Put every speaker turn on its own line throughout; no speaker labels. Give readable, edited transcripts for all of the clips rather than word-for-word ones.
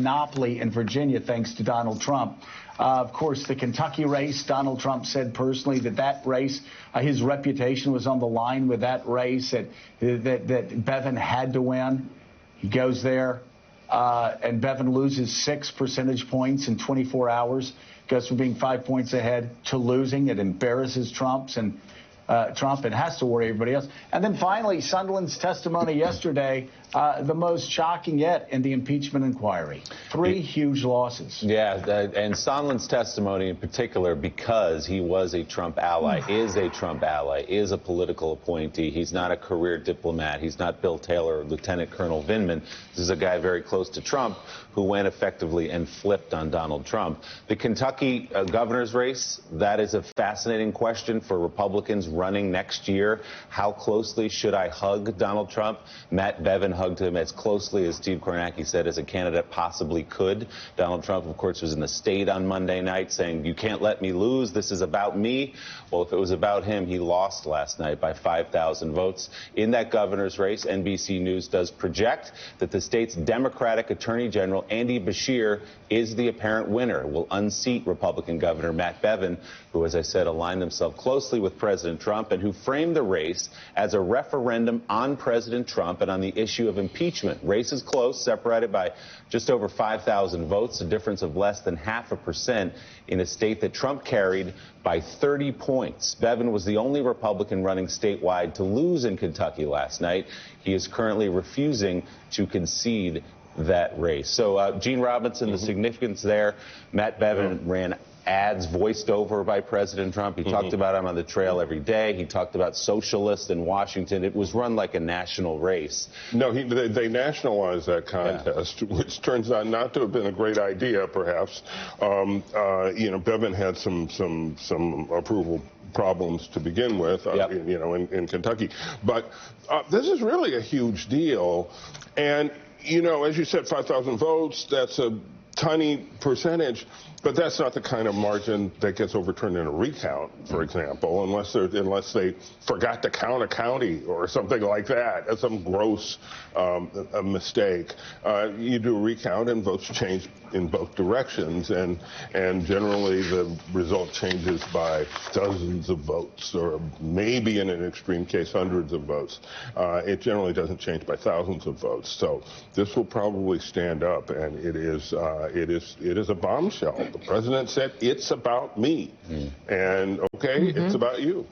monopoly in Virginia thanks to Donald Trump. Of course, the Kentucky race, Donald Trump said personally that race, his reputation was on the line with that race, that Bevin had to win. He goes there, and Bevin loses 6 percentage points in 24 hours, goes from being 5 points ahead to losing. It embarrasses Trump and has to worry everybody else. And then finally, Sondland's testimony yesterday, the most shocking yet in the impeachment inquiry. 3 huge losses.
Yeah, and Sondland's testimony in particular, because he was a Trump ally, is a political appointee. He's not a career diplomat. He's not Bill Taylor or Lieutenant Colonel Vindman. This is a guy very close to Trump who went effectively and flipped on Donald Trump. The Kentucky governor's race, that is a fascinating question for Republicans running next year. How closely should I hug Donald Trump? Matt Bevin hugged him as closely as Steve Kornacki said as a candidate possibly could. Donald Trump, of course, was in the state on Monday night saying, you can't let me lose. This is about me. Well, if it was about him, he lost last night by 5,000 votes. In that governor's race, NBC News does project that the state's Democratic Attorney General, Andy Beshear, is the apparent winner, will unseat Republican Governor Matt Bevin, who, as I said, aligned himself closely with President Trump and who framed the race as a referendum on President Trump and on the issue of impeachment. Race is close, separated by just over 5,000 votes, a difference of less than 0.5% in a state that Trump carried by 30 points. Bevin was the only Republican running statewide to lose in Kentucky last night. He is currently refusing to concede that race. So, Gene Robinson, the significance there, Matt Bevin ran ads voiced over by President Trump. He talked about him on the trail every day. He talked about socialists in Washington. It was run like a national race.
No, they nationalized that contest, which turns out not to have been a great idea, perhaps. Bevin had some approval problems to begin with, in Kentucky. But this is really a huge deal. And, as you said, 5,000 votes, that's a tiny percentage, but that's not the kind of margin that gets overturned in a recount, for example, unless they forgot to count a county or something like that. That's some gross a mistake. You do a recount and votes change in both directions, and generally the result changes by dozens of votes, or maybe in an extreme case hundreds of votes. It generally doesn't change by thousands of votes. So this will probably stand up, and it is a bombshell. The president said, it's about me. And, okay, it's about you.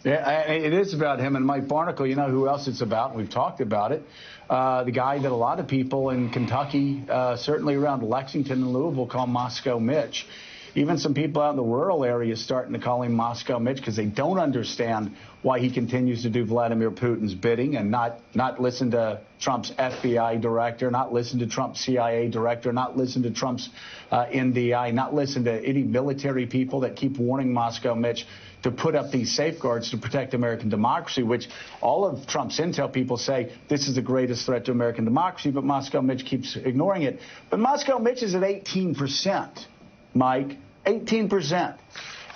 Yeah, it is about him. And Mike Barnicle, you know who else it's about? We've talked about it. The guy that a lot of people in Kentucky, certainly around Lexington and Louisville, call Moscow Mitch. Even some people out in the rural areas starting to call him Moscow Mitch because they don't understand why he continues to do Vladimir Putin's bidding and not listen to Trump's FBI director, not listen to Trump's CIA director, not listen to Trump's NDI, not listen to any military people that keep warning Moscow Mitch to put up these safeguards to protect American democracy, which all of Trump's intel people say this is the greatest threat to American democracy, but Moscow Mitch keeps ignoring it. But Moscow Mitch is at 18%, Mike. 18%.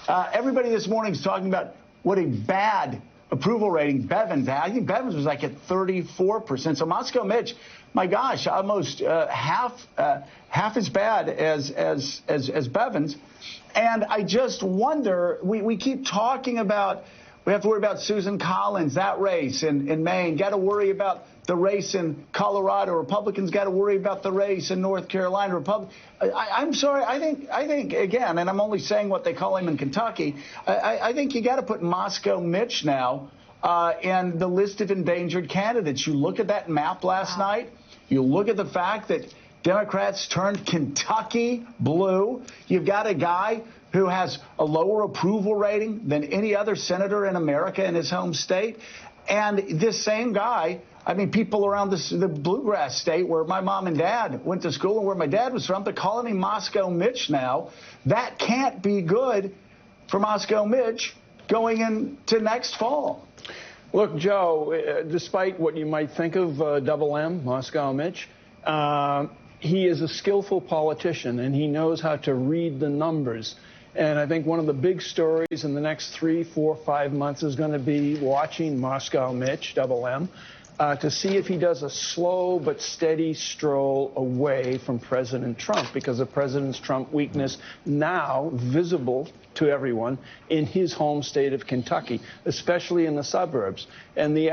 Everybody this morning is talking about what a bad approval rating Bevin's had. I think Bevin's was like at 34%. So Moscow Mitch, my gosh, almost half as bad as Bevin's. And I just wonder, we keep talking about, we have to worry about Susan Collins, that race in Maine, got to worry about the race in Colorado. Republicans got to worry about the race in North Carolina. I'm sorry. I think again, and I'm only saying what they call him in Kentucky. I think you got to put Moscow Mitch now in the list of endangered candidates. You look at that map last night. You look at the fact that Democrats turned Kentucky blue. You've got a guy who has a lower approval rating than any other senator in America in his home state. And this same guy, I mean, people around the bluegrass state where my mom and dad went to school and where my dad was from, they're calling him Moscow Mitch now. That can't be good for Moscow Mitch going into next fall.
Look, Joe, despite what you might think of Double M, Moscow Mitch, he is a skillful politician, and he knows how to read the numbers. And I think one of the big stories in the next 3, 4, 5 months is going to be watching Moscow Mitch, Double M, to see if he does a slow but steady stroll away from President Trump, because of President Trump's weakness now visible to everyone in his home state of Kentucky, especially in the suburbs. And the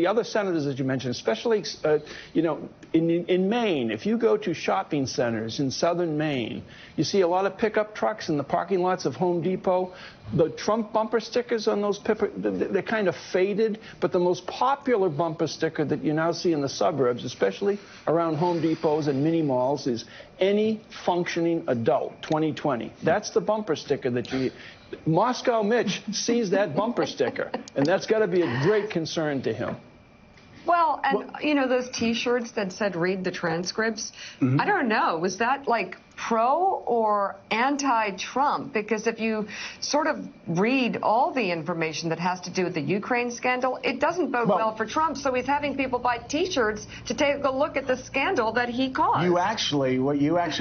other senators that you mentioned, especially, in Maine, if you go to shopping centers in southern Maine, you see a lot of pickup trucks in the parking lots of Home Depot. The Trump bumper stickers on those, they're kind of faded, but the most popular bumper sticker that you now see in the suburbs, especially around Home Depots and mini malls, is "Any functioning adult 2020." That's the bumper sticker that you... Moscow Mitch sees that bumper sticker, and that's got to be a great concern to him.
Well, and, those T-shirts that said "read the transcripts," I don't know, was that like pro or anti-Trump? Because if you sort of read all the information that has to do with the Ukraine scandal, it doesn't bode well for Trump. So he's having people buy T-shirts to take a look at the scandal that he caused.
You actually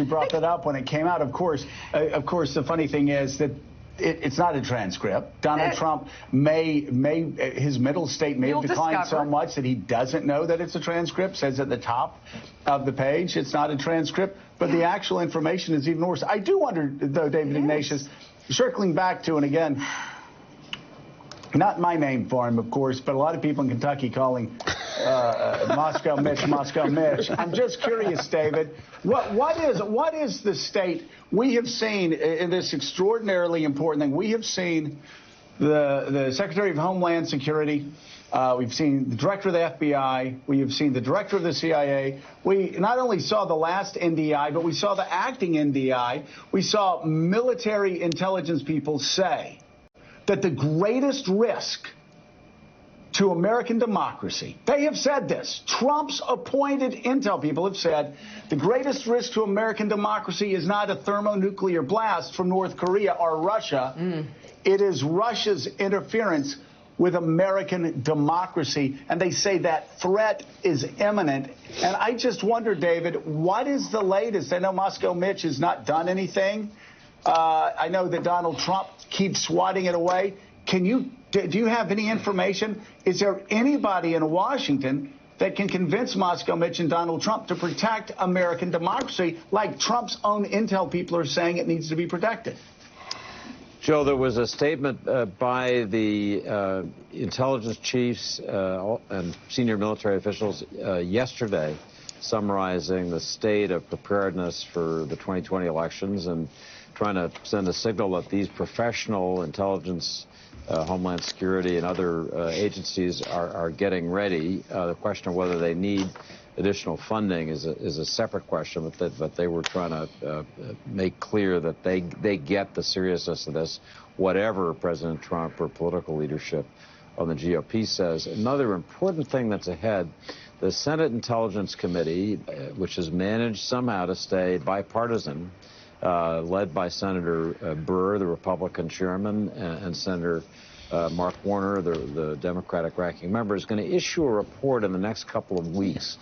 brought that up when it came out. Of course, the funny thing is that it's not a transcript. Donald Trump his middle state may have declined so much that he doesn't know that it's a transcript. Says at the top of the page, it's not a transcript, but the actual information is even worse. I do wonder, though, David Ignatius, circling back to, and again, not my name for him, of course, but a lot of people in Kentucky calling Moscow Mitch. I'm just curious, David, what is the state? We have seen in this extraordinarily important thing. We have seen the Secretary of Homeland Security. We've seen the director of the FBI. We have seen the director of the CIA. We not only saw the last NDI, but we saw the acting NDI. We saw military intelligence people say that the greatest risk to American democracy, they have said this, Trump's appointed intel people have said, the greatest risk to American democracy is not a thermonuclear blast from North Korea or Russia. It is Russia's interference with American democracy. And they say that threat is imminent. And I just wonder, David, what is the latest? I know Moscow Mitch has not done anything. I know that Donald Trump keeps swatting it away. Do you have any information? Is there anybody in Washington that can convince Moscow Mitch and Donald Trump to protect American democracy like Trump's own intel people are saying it needs to be protected?
Joe, there was a statement by the intelligence chiefs and senior military officials yesterday summarizing the state of preparedness for the 2020 elections and trying to send a signal that these professional intelligence, Homeland Security, and other agencies are getting ready. The question of whether they need additional funding is a separate question, but they were trying to make clear that they get the seriousness of this, whatever President Trump or political leadership on the GOP says. Another important thing that's ahead, the Senate Intelligence Committee, which has managed somehow to stay bipartisan, led by Senator Burr, the Republican chairman, and Senator Mark Warner, the Democratic ranking member, is going to issue a report in the next couple of weeks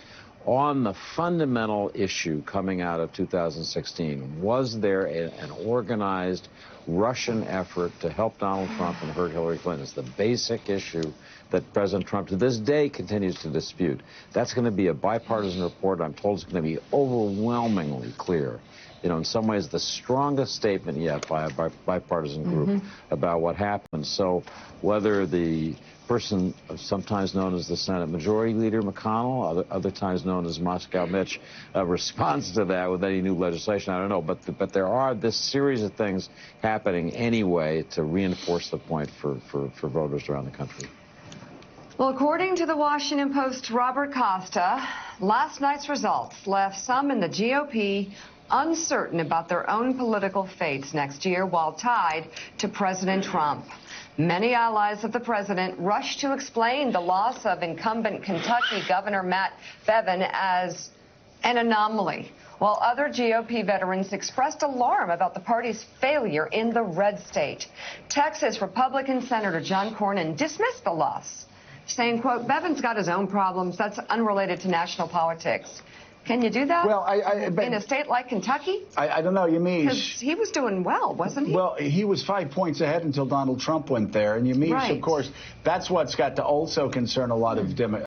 on the fundamental issue coming out of 2016. Was there an organized Russian effort to help Donald Trump and hurt Hillary Clinton? It's the basic issue that President Trump to this day continues to dispute. That's going to be a bipartisan report. I'm told it's going to be overwhelmingly clear. In some ways, the strongest statement yet by a bipartisan group about what happened. So whether the person sometimes known as the Senate Majority Leader McConnell, other times known as Moscow Mitch, responds to that with any new legislation, I don't know. But there are this series of things happening anyway to reinforce the point for voters around the country.
Well, according to the Washington Post's Robert Costa, last night's results left some in the GOP uncertain about their own political fates next year while tied to President Trump. Many allies of the president rushed to explain the loss of incumbent Kentucky Governor Matt Bevin as an anomaly, while other GOP veterans expressed alarm about the party's failure in the red state. Texas Republican Senator John Cornyn dismissed the loss, saying, quote, "Bevin's got his own problems. That's unrelated to national politics." Can you do that?
Well,
in a state like Kentucky?
I don't know.
Because he was doing well, wasn't he?
Well, he was 5 points ahead until Donald Trump went there. And Yamiche, of course, that's what's got to also concern a lot of Democrats.